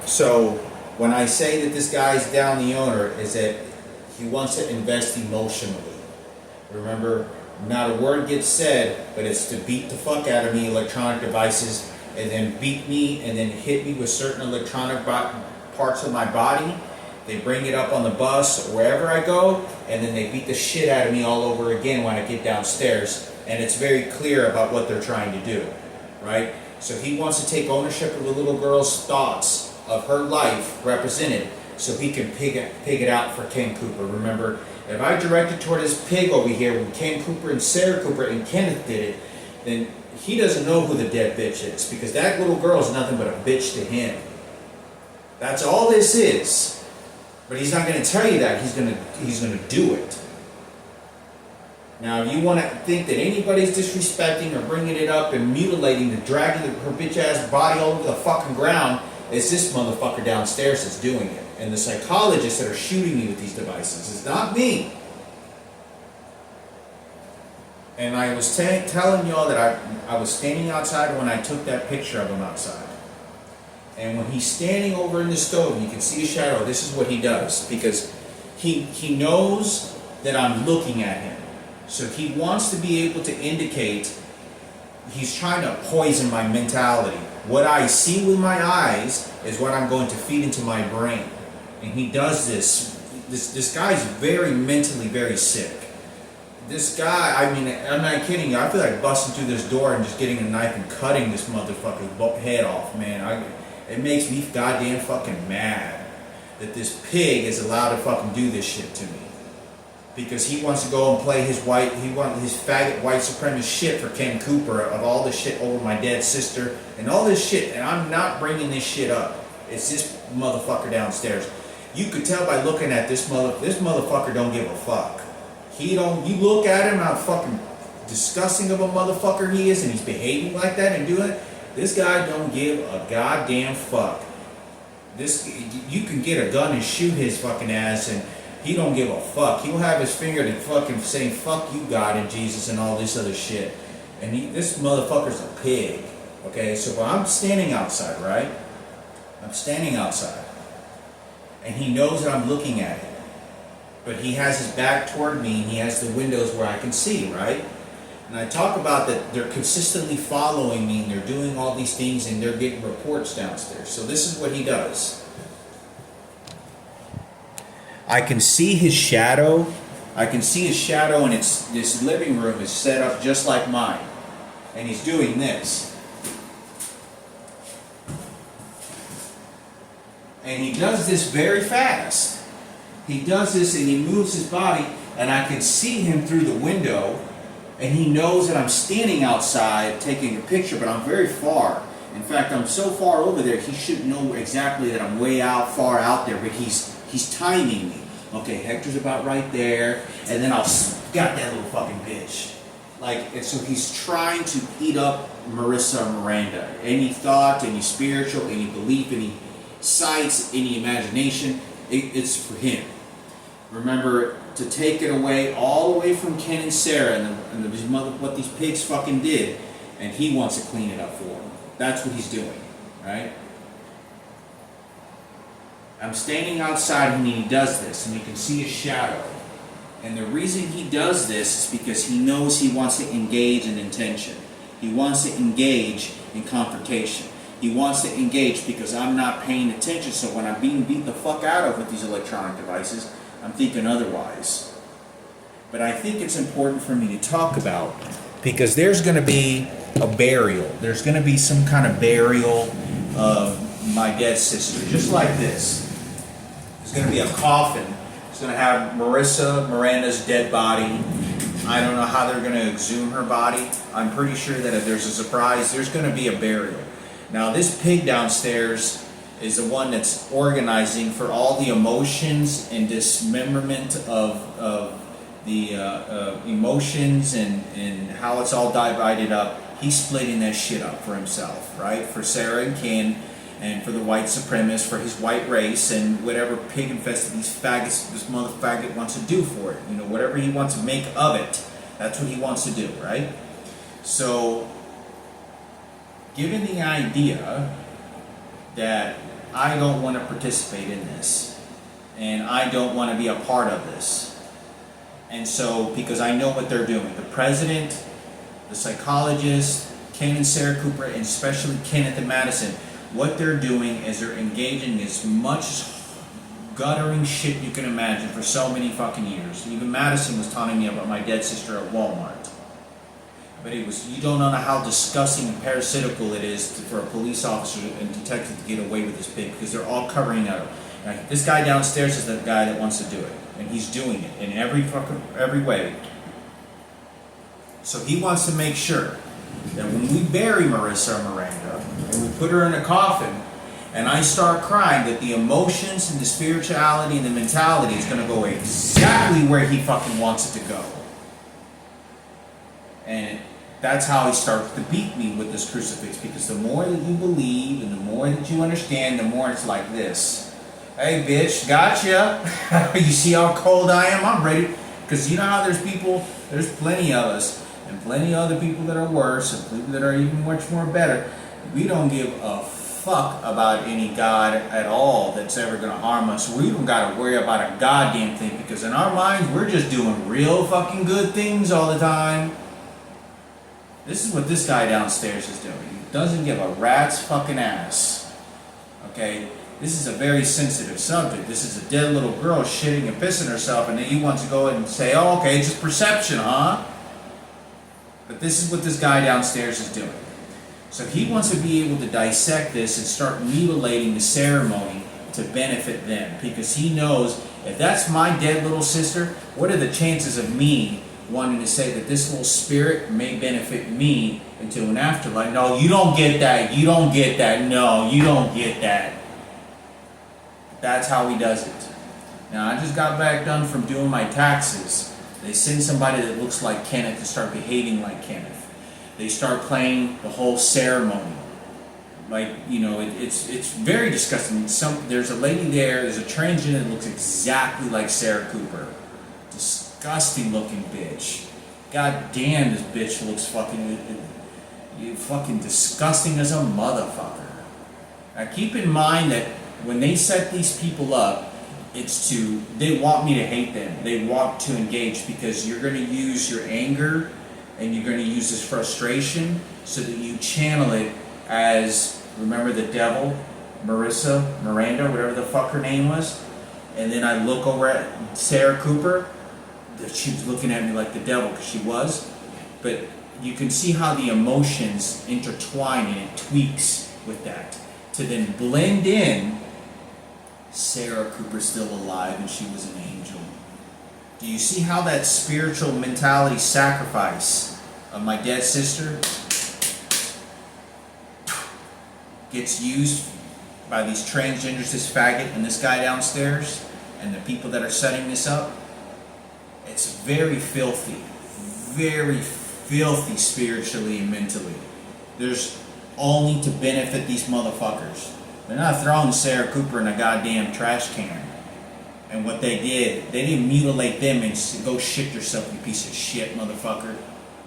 So when I say that this guy's down the owner, is that he wants to invest emotionally. Remember, not a word gets said, but it's to beat the fuck out of me, electronic devices, and then beat me, and then hit me with certain electronic parts of my body. They bring it up on the bus or wherever I go, and then they beat the shit out of me all over again when I get downstairs. And it's very clear about what they're trying to do, right? So he wants to take ownership of the little girl's thoughts of her life represented, so he can pig it out for Ken Cooper. Remember, if I directed toward his pig over here when Ken Cooper and Sarah Cooper and Kenneth did it, then he doesn't know who the dead bitch is, because that little girl is nothing but a bitch to him. That's all this is. But he's not going to tell you that. He's going to do it. Now, if you want to think that anybody's disrespecting or bringing it up and mutilating, and dragging her bitch ass body all over the fucking ground, it's this motherfucker downstairs that's doing it. And the psychologists that are shooting me with these devices. It's not me. And I was telling y'all that I was standing outside when I took that picture of him outside. And when he's standing over in the stove, you can see a shadow. This is what he does, because he knows that I'm looking at him. So he wants to be able to indicate, he's trying to poison my mentality. What I see with my eyes is what I'm going to feed into my brain. And he does this. This guy's very mentally very sick. This guy, I mean, I'm not kidding you. I feel like busting through this door and just getting a knife and cutting this motherfucker's head off, man. It makes me goddamn fucking mad that this pig is allowed to fucking do this shit to me. Because he wants to go and play his faggot white supremacist shit for Ken Cooper of all this shit over my dead sister and all this shit. And I'm not bringing this shit up. It's this motherfucker downstairs. You could tell by looking at this motherfucker don't give a fuck. You look at him, how fucking disgusting of a motherfucker he is, and he's behaving like that and doing it. This guy don't give a goddamn fuck. You can get a gun and shoot his fucking ass, and he don't give a fuck. He'll have his finger to fucking say fuck you, God and Jesus, and all this other shit. And this motherfucker's a pig. Okay, so I'm standing outside, right? I'm standing outside, and he knows that I'm looking at him. But he has his back toward me, and he has the windows where I can see, right? And I talk about that they're consistently following me, and they're doing all these things, and they're getting reports downstairs. So this is what he does. I can see his shadow. I can see his shadow, and this living room is set up just like mine. And he's doing this. And he does this very fast. He does this and he moves his body, and I can see him through the window, and he knows that I'm standing outside taking a picture, but I'm very far. In fact, I'm so far over there, he should know exactly that I'm way far out there, but he's timing me. Okay, Hector's about right there, and then I'll got that little fucking bitch. And so he's trying to eat up Marissa and Miranda. Any thought, any spiritual, any belief, any sights, any imagination, it's for him. Remember to take it away, all the way from Ken and Sarah and what these pigs fucking did, and he wants to clean it up for them. That's what he's doing, right? I'm standing outside and he does this, and you can see his shadow. And the reason he does this is because he knows he wants to engage in intention. He wants to engage in confrontation. He wants to engage because I'm not paying attention, so when I'm being beat the fuck out of with these electronic devices, I'm thinking otherwise. But I think it's important for me to talk about, because there's going to be a burial. There's going to be some kind of burial of my dead sister, just like this. There's going to be a coffin. It's going to have Miranda's dead body. I don't know how they're going to exhume her body. I'm pretty sure that if there's a surprise, there's going to be a burial. Now, this pig downstairs is the one that's organizing for all the emotions and dismemberment of the emotions and how it's all divided up. He's splitting that shit up for himself, right? For Sarah and Ken, and for the white supremacists, for his white race, and whatever pig infested these faggots, this mother faggot wants to do for it. You know, whatever he wants to make of it, that's what he wants to do, right? So, given the idea that I don't want to participate in this. And I don't want to be a part of this. And so, because I know what they're doing. The president, the psychologist, Ken and Sarah Cooper, and especially Kenneth and Madison, what they're doing is they're engaging as much guttering shit you can imagine for so many fucking years. Even Madison was telling me about my dead sister at Walmart. But it was, you don't know how disgusting and parasitical it is for a police officer and detective to get away with this bit, because they're all covering up. Like, this guy downstairs is the guy that wants to do it, and he's doing it in every way. So he wants to make sure that when we bury Marissa or Miranda and we put her in a coffin, and I start crying, that the emotions and the spirituality and the mentality is going to go exactly where he fucking wants it to go. And that's how he starts to beat me with this crucifix, because the more that you believe and the more that you understand, the more it's like this. Hey bitch, gotcha. You see how cold I am? I'm ready. Because you know how there's plenty of us, and plenty of other people that are worse, and people that are even much more better. We don't give a fuck about any God at all that's ever going to harm us. We don't got to worry about a goddamn thing, because in our minds, we're just doing real fucking good things all the time. This is what this guy downstairs is doing. He doesn't give a rat's fucking ass. Okay? This is a very sensitive subject. This is a dead little girl shitting and pissing herself, and then you want to go and say, oh, okay, it's just perception, huh? But this is what this guy downstairs is doing. So he wants to be able to dissect this and start mutilating the ceremony to benefit them, because he knows, if that's my dead little sister, what are the chances of me wanting to say that this little spirit may benefit me into an afterlife? No, you don't get that. You don't get that. No, you don't get that. That's how he does it. Now, I just got back done from doing my taxes. They send somebody that looks like Kenneth to start behaving like Kenneth. They start playing the whole ceremony. Like, you know, it's very disgusting. There's a lady there's a transgender that looks exactly like Sarah Cooper. Disgusting looking bitch. God damn, this bitch looks fucking disgusting as a motherfucker. Now keep in mind that when they set these people up, they want me to hate them. They want to engage, because you're going to use your anger and you're going to use this frustration so that you channel it as, remember the devil, Miranda, whatever the fuck her name was. And then I look over at Sarah Cooper. She was looking at me like the devil, because she was. But you can see how the emotions intertwine and it tweaks with that to then blend in. Sarah Cooper's still alive and she was an angel. Do you see how that spiritual mentality sacrifice of my dead sister gets used by these transgenders, this faggot and this guy downstairs, and the people that are setting this up? It's very filthy spiritually and mentally. There's only to benefit these motherfuckers. They're not throwing Sarah Cooper in a goddamn trash can. And what they didn't mutilate them and go shit yourself, you piece of shit, motherfucker.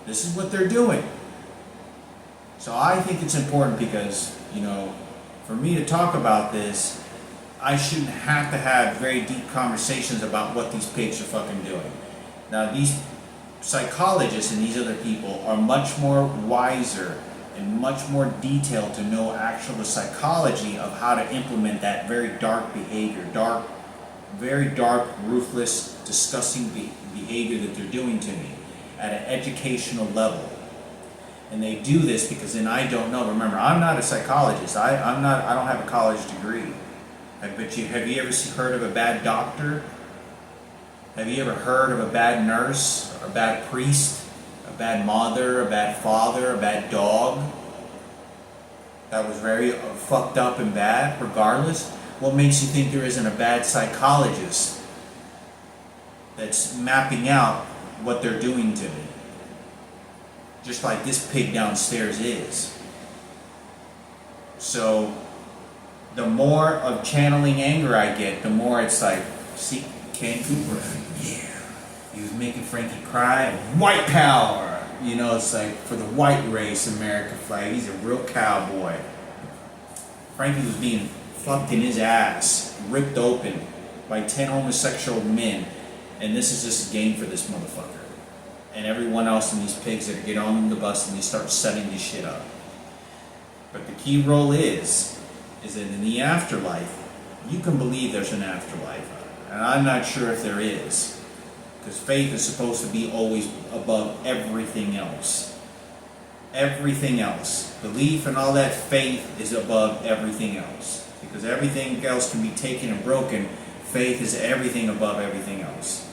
This is what they're doing. So I think it's important, because, you know, for me to talk about this, I shouldn't have to have very deep conversations about what these pigs are fucking doing. Now, these psychologists and these other people are much more wiser and much more detailed to know the psychology of how to implement that very dark behavior, very dark, ruthless, disgusting behavior that they're doing to me at an educational level. And they do this because then I don't know. Remember, I'm not a psychologist. I don't have a college degree. But have you ever heard of a bad doctor? Have you ever heard of a bad nurse, or a bad priest, a bad mother, a bad father, a bad dog that was very fucked up and bad, regardless? What makes you think there isn't a bad psychologist that's mapping out what they're doing to me? Just like this pig downstairs is. So, the more of channeling anger I get, the more it's like, see, Ken Cooper, yeah, he was making Frankie cry, white power, you know, it's like, for the white race, America flag, he's a real cowboy. Frankie was being fucked in his ass, ripped open by 10 homosexual men, and this is just a game for this motherfucker. And everyone else in these pigs that get on the bus and they start setting this shit up. But the key role is that in the afterlife, you can believe there's an afterlife. And I'm not sure if there is. Because faith is supposed to be always above everything else. Everything else. Belief and all that, faith is above everything else. Because everything else can be taken and broken. Faith is everything above everything else.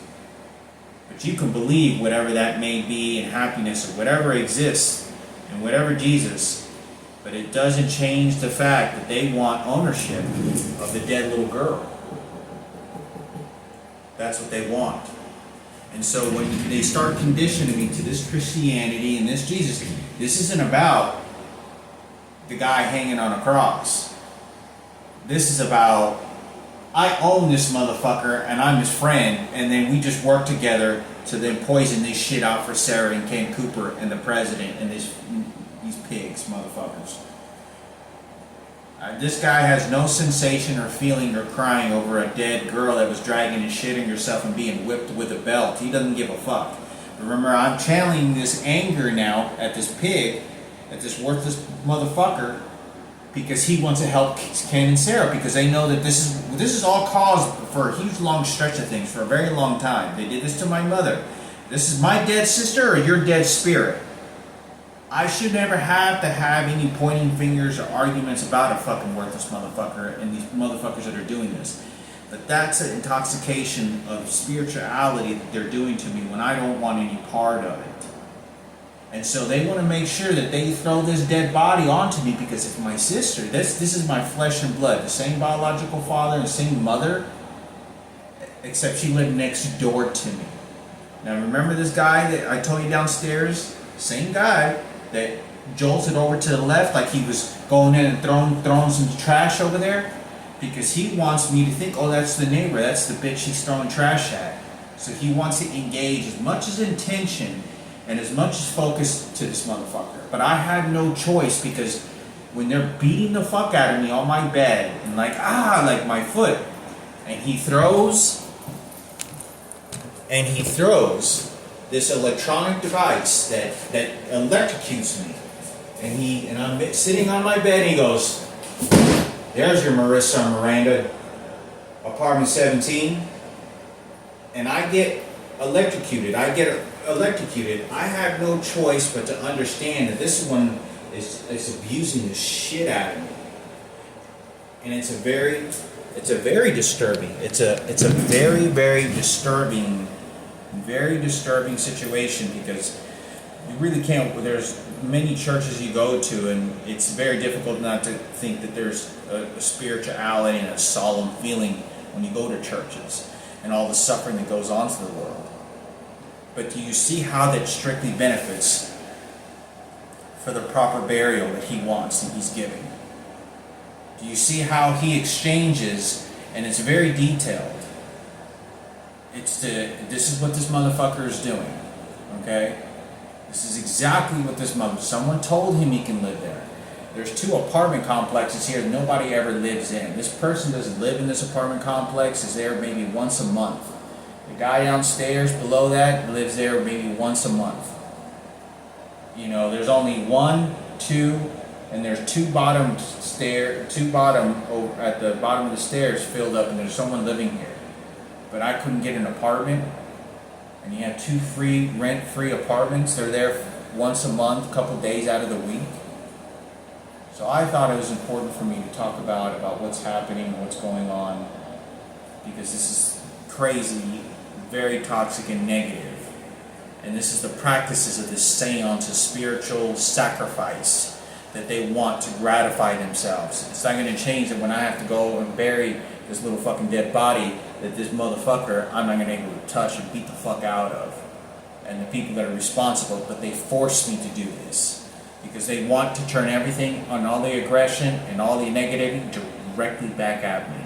But you can believe whatever that may be, and happiness, or whatever exists, and whatever Jesus. But it doesn't change the fact that they want ownership of the dead little girl. That's what they want. And so when they start conditioning me to this Christianity and this Jesus, this isn't about the guy hanging on a cross. This is about, I own this motherfucker and I'm his friend, and then we just work together to then poison this shit out for Sarah and Ken Cooper and the president and these pigs, motherfuckers. This guy has no sensation or feeling or crying over a dead girl that was dragging and shitting herself and being whipped with a belt. He doesn't give a fuck. Remember, I'm channeling this anger now at this pig, at this worthless motherfucker, because he wants to help Ken and Sarah, because they know that this is all caused for a huge long stretch of things, for a very long time. They did this to my mother. This is my dead sister or your dead spirit. I should never have to have any pointing fingers or arguments about a fucking worthless motherfucker and these motherfuckers that are doing this. But that's an intoxication of spirituality that they're doing to me when I don't want any part of it. And so they want to make sure that they throw this dead body onto me, because it's my sister. This is my flesh and blood. The same biological father and the same mother, except she lived next door to me. Now remember this guy that I told you downstairs? Same guy that jolted over to the left like he was going in and throwing some trash over there, because he wants me to think, oh, that's the neighbor, that's the bitch he's throwing trash at. So he wants to engage as much as intention and as much as focus to this motherfucker. But I had no choice, because when they're beating the fuck out of me on my bed and like my foot, and he throws this electronic device that electrocutes me, and I'm sitting on my bed, and he goes, "There's your Marissa Miranda, apartment 17," and I get electrocuted. I have no choice but to understand that this one is abusing the shit out of me, and it's a very disturbing. It's a very, very disturbing situation, because you really can't. There's many churches you go to, and it's very difficult not to think that there's a spirituality and a solemn feeling when you go to churches, and all the suffering that goes on to the world. But do you see how that strictly benefits for the proper burial that he wants and he's giving? Do you see how he exchanges, and it's very detailed. This is what this motherfucker is doing, okay? This is exactly what someone told him he can live there. There's 2 apartment complexes here that nobody ever lives in. This person doesn't live in this apartment complex, is there maybe once a month. The guy downstairs below that lives there maybe once a month. You know, there's only 1, 2, and there's 2 bottom at the bottom of the stairs filled up, and there's someone living here. But I couldn't get an apartment, and you have 2 rent-free apartments. They're there once a month, a couple days out of the week. So I thought it was important for me to talk about what's happening, what's going on, because this is crazy, very toxic and negative. And this is the practices of this seance, a spiritual sacrifice that they want to gratify themselves. It's not going to change that when I have to go and bury this little fucking dead body, that this motherfucker I'm not going to be able to touch and beat the fuck out of. And the people that are responsible, but they force me to do this. Because they want to turn everything on all the aggression and all the negativity directly back at me.